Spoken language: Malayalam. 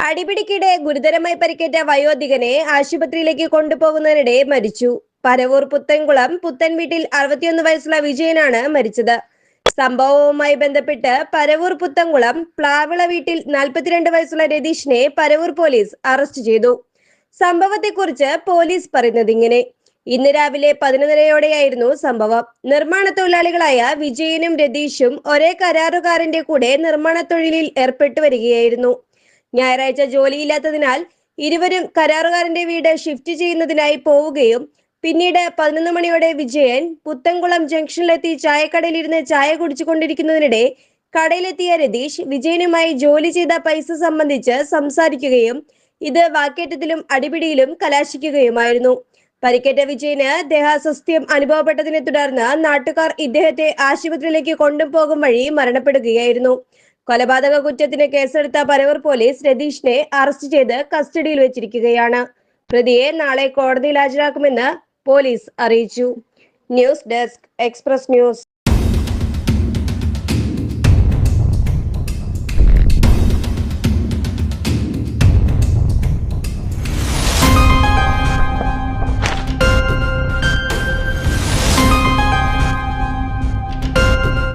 അടിപിടിക്കിടെ ഗുരുതരമായി പരിക്കേറ്റ വയോധികനെ ആശുപത്രിയിലേക്ക് കൊണ്ടുപോകുന്നതിനിടെ മരിച്ചു. പരവൂർ പുത്തൻകുളം പുത്തൻ വീട്ടിൽ 61 വയസ്സുള്ള വിജയനാണ് മരിച്ചത്. സംഭവവുമായി ബന്ധപ്പെട്ട് പരവൂർ പുത്തൻകുളം പ്ലാവിള വീട്ടിൽ 42 വയസ്സുള്ള രതീഷിനെ പരവൂർ പോലീസ് അറസ്റ്റ് ചെയ്തു. സംഭവത്തെക്കുറിച്ച് പോലീസ് പറയുന്നത് ഇങ്ങനെ: ഇന്ന് രാവിലെ 11:30യോടെയായിരുന്നു സംഭവം. നിർമ്മാണ തൊഴിലാളികളായ വിജയനും രതീഷും ഒരേ കരാറുകാരന്റെ കൂടെ നിർമ്മാണ തൊഴിലിൽ ഏർപ്പെട്ടു വരികയായിരുന്നു. ഞായറാഴ്ച ജോലിയില്ലാത്തതിനാൽ ഇരുവരും കരാറുകാരന്റെ വീട് ഷിഫ്റ്റ് ചെയ്യുന്നതിനായി പോവുകയും പിന്നീട് 11 മണിയോടെ വിജയൻ പുത്തൻകുളം ജംഗ്ഷനിലെത്തി ചായക്കടയിലിരുന്ന് ചായ കുടിച്ചുകൊണ്ടിരിക്കുന്നതിനിടെ കടയിലെത്തിയ രതീഷ് വിജയനുമായി ജോലി ചെയ്ത പൈസ സംബന്ധിച്ച് സംസാരിക്കുകയും ഇത് വാക്കേറ്റത്തിലും അടിപിടിയിലും കലാശിക്കുകയുമായിരുന്നു. പരിക്കേറ്റ വിജയന് ദേഹാസ്വാസ്ഥ്യം അനുഭവപ്പെട്ടതിനെ തുടർന്ന് നാട്ടുകാർ ഇദ്ദേഹത്തെ ആശുപത്രിയിലേക്ക് കൊണ്ടുപോകും വഴി മരണപ്പെടുകയായിരുന്നു. കൊലപാതക കുറ്റത്തിന് കേസെടുത്ത പരവൂർ പോലീസ് രതീഷിനെ അറസ്റ്റ് ചെയ്ത് കസ്റ്റഡിയിൽ വെച്ചിരിക്കുകയാണ്. പ്രതിയെ നാളെ കോടതിയിൽ ഹാജരാക്കുമെന്ന് പോലീസ് അറിയിച്ചു. News desk, express news.